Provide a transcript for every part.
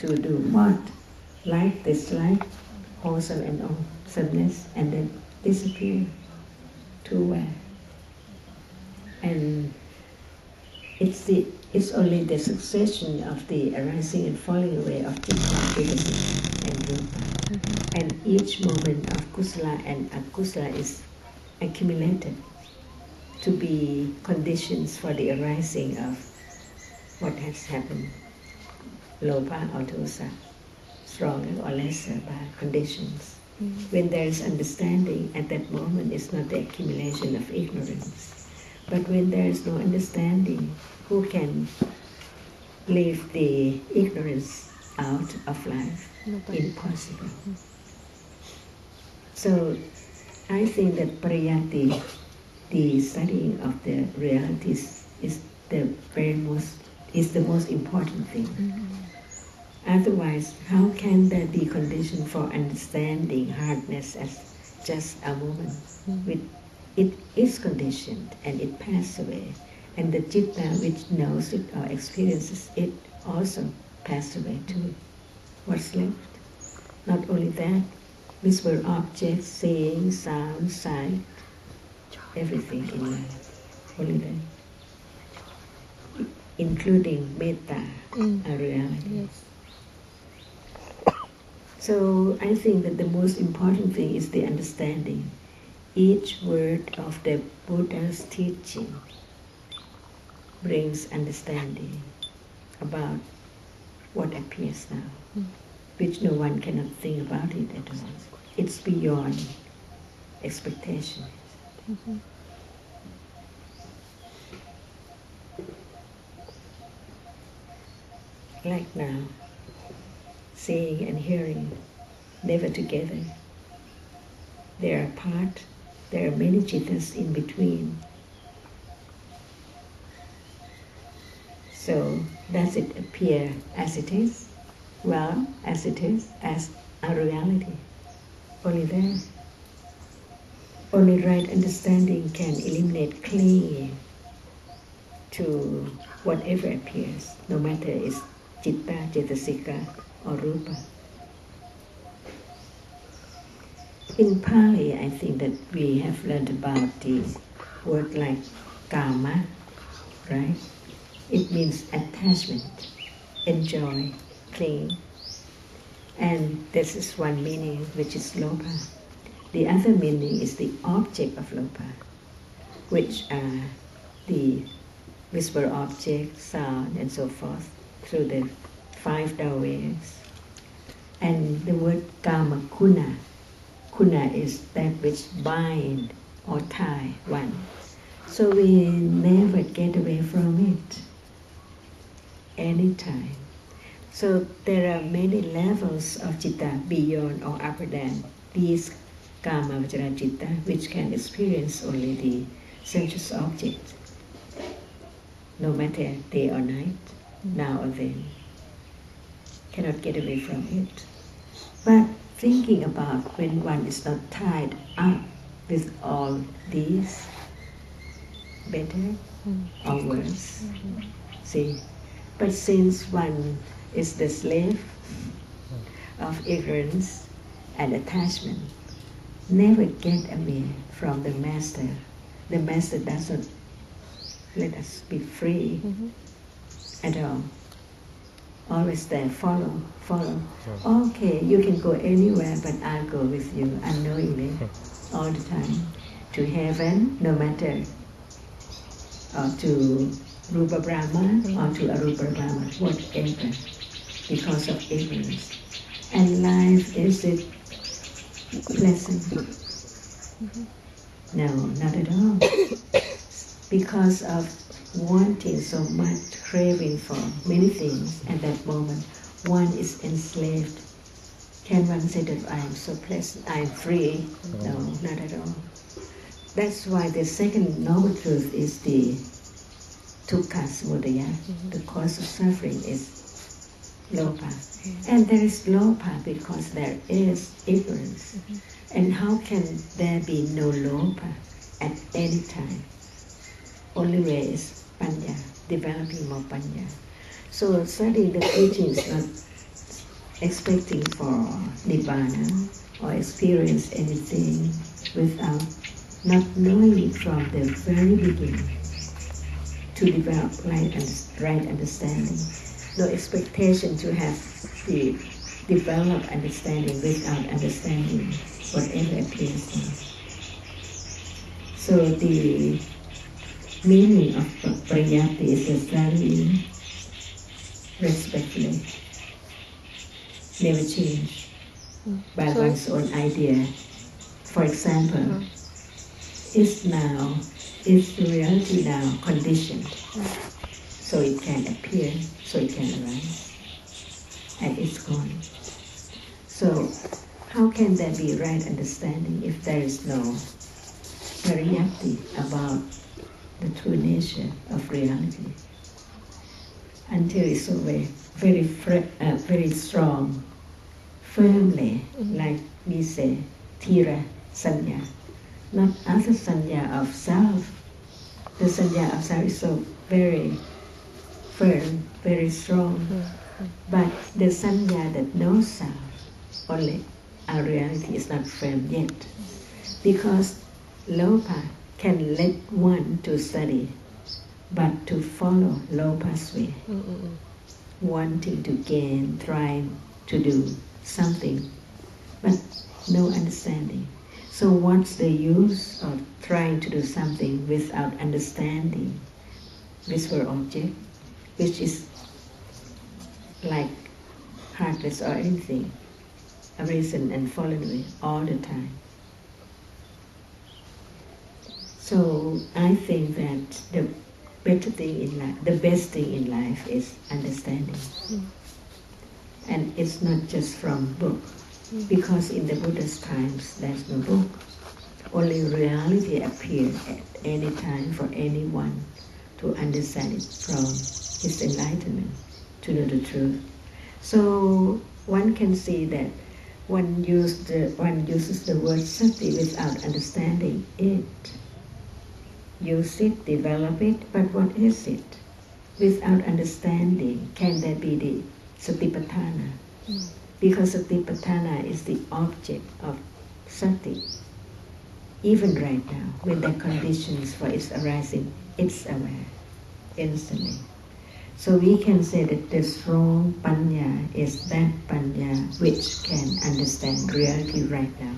to do what? Like, dislike, wholesome and awesomeness, and then disappear to where? And it's only the succession of the arising and falling away of citta, and rupa. And each moment of kusala and akusala is accumulated to be conditions for the arising of what has happened, lopa or dosa, stronger or lesser by conditions. When there is understanding, at that moment it's not the accumulation of ignorance. But when there is no understanding, who can leave the ignorance out of life? Impossible. So I think that pariyati, the studying of the realities, is the most important thing. Otherwise, how can there be condition for understanding hardness as just a moment? It is conditioned and it passes away. And the citta which knows it or experiences it also passes away too. What's left? Not only that, visible objects, seeing, sound, sight, everything in life. Only that. Including metta, a reality. Yes. So I think that the most important thing is the understanding. Each word of the Buddha's teaching brings understanding about what appears now, which no one cannot think about it at all. It's beyond expectation. Like now, seeing and hearing, never together. They are apart. There are many cittas in between. So does it appear as it is? Well, as it is, as a reality. Only there. Only right understanding can eliminate clinging to whatever appears, no matter it's citta, cetasika, or rupa. In Pali, I think that we have learned about the word like kama, right? It means attachment, enjoy, cling. And this is one meaning, which is lopa. The other meaning is the object of lopa, which are the visible object, sound, and so forth, through the 5 doorways. And the word kama kuna. Kuna is that which bind or tie one. So we never get away from it, anytime. So there are many levels of citta beyond or upper than these kama vajra citta, which can experience only the sensuous object, no matter day or night, now or then. Cannot get away from it. But thinking about when one is not tied up with all these, better or worse. See, but since one is the slave of ignorance and attachment, never get away from the master. The master doesn't let us be free at all. Always there, follow. Okay, you can go anywhere, but I'll go with you unknowingly, all the time. To heaven, no matter, or to Rupa Brahma or to Arupa Brahma, whatever, because of ignorance. And life, is it pleasant? No, not at all. Because of wanting so much, craving for many things at that moment, one is enslaved. Can one say that I am so pleasant, I am free? No, not at all. That's why the second noble truth is the dukkha samudaya. The cause of suffering is lopa. And there is lopa because there is ignorance. And how can there be no lopa at any time? Only way is panya, developing more panya. So studying the teaching is not expecting for nibbana or experience anything without not knowing it from the very beginning to develop right understanding. No expectation to have the developed understanding without understanding whatever appears now. So the meaning of pariyatti is very respectfully, never change by one's own idea. For example, is the reality now conditioned, so it can appear, so it can arise, and it's gone. So how can there be right understanding if there is no pariyatti about the true nature of reality? Until it's so very strong, firmly, like we say, thira sanya, not other sanya of self. The sanya of self is so very firm, very strong, but the sanya that knows self, only our reality is not firm yet, because lopa can lead one to study, but to follow lopa's way, wanting to gain, trying to do something, but no understanding. So what's the use of trying to do something without understanding visual object, which is like heartless or anything, arisen and fallen away all the time? So I think that the better thing in life, the best thing in life is understanding. And it's not just from book, because in the Buddha's times there's no book. Only reality appears at any time for anyone to understand it from his enlightenment, to know the truth. So one can see that one uses the word sati without understanding it. Use it, develop it, but what is it? Without understanding, can there be the satipatthana? Because satipatthana is the object of sati. Even right now, with the conditions for its arising, it's aware instantly. So we can say that the strong panya is that panya which can understand reality right now.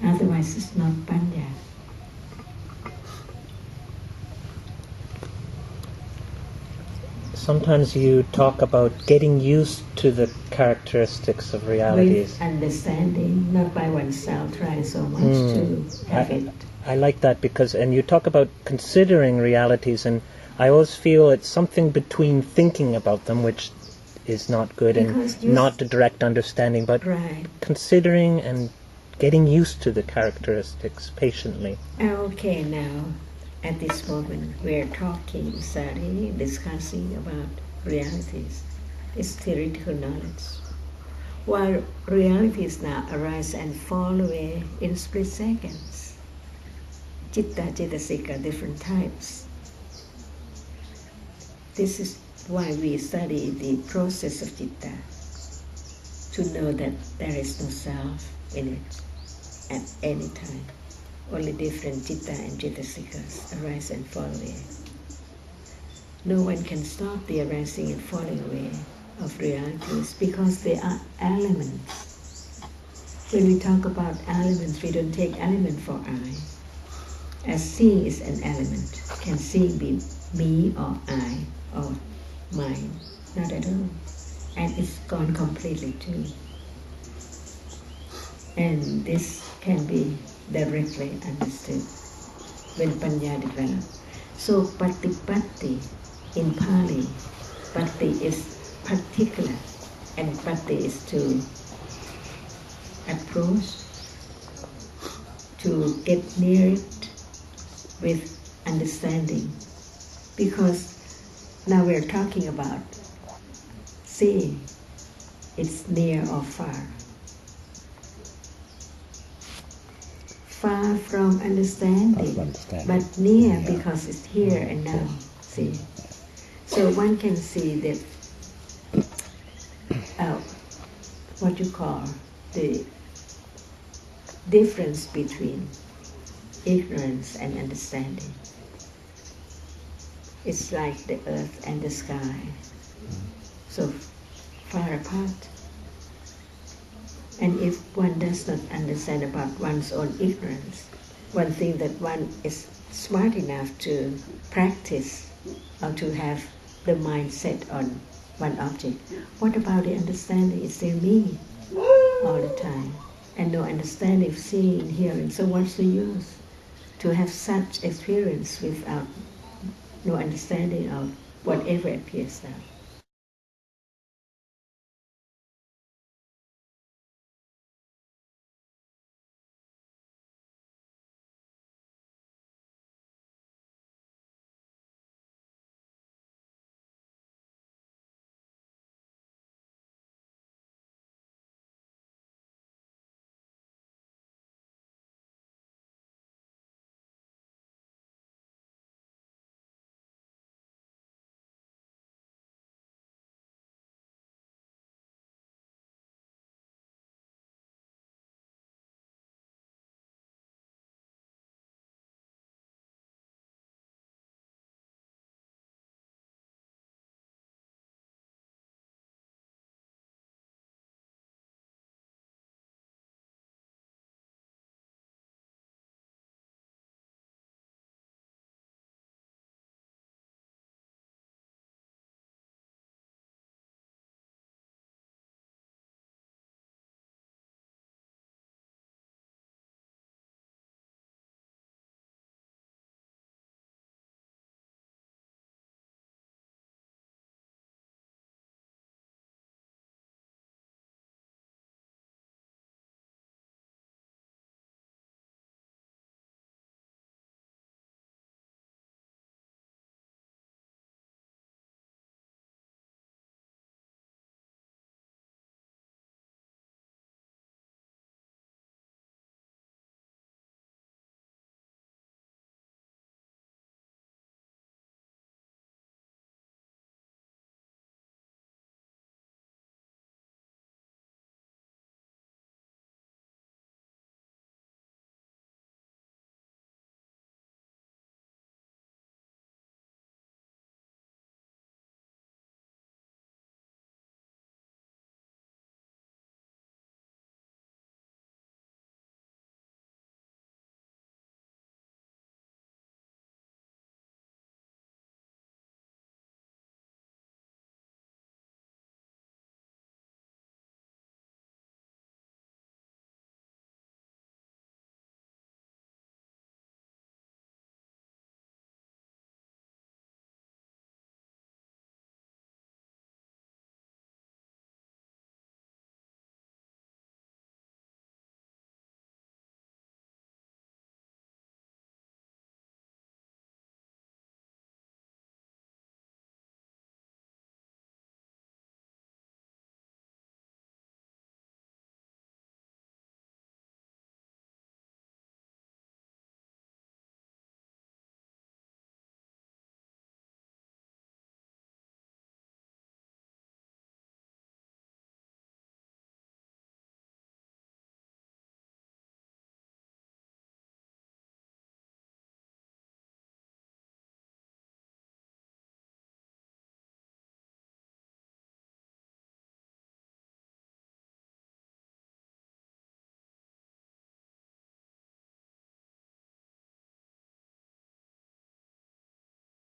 Otherwise, it's not panya. Sometimes you talk about getting used to the characteristics of realities. With understanding, not by oneself trying so much to have it. I like that because, and you talk about considering realities, and I always feel it's something between thinking about them, which is not good, because and not the direct understanding, but considering and getting used to the characteristics patiently. Okay, now, at this moment, we're talking, studying, discussing about realities. It's theoretical knowledge. While realities now arise and fall away in split seconds. Citta, cetasika, different types. This is why we study the process of citta, to know that there is no self in it at any time. Only different citta and cetasikas arise and fall away. No one can stop the arising and falling away of realities because they are elements. When we talk about elements, we don't take element for I. As seeing is an element, can seeing be me or I or mine? Not at all. And it's gone completely too. And this can be directly understood when panya develops. So patipatti in Pali, patti is particular, and patti is to approach, to get near it with understanding. Because now we're talking about seeing, it's near or far. Far from understanding, but near because it's here and now. See, so one can see that what you call the difference between ignorance and understanding. It's like the earth and the sky, so far apart. And if one does not understand about one's own ignorance, one thinks that one is smart enough to practice or to have the mind set on one object. What about the understanding? Is there me all the time? And no understanding of seeing and hearing. So what's the use to have such experience without no understanding of whatever appears now?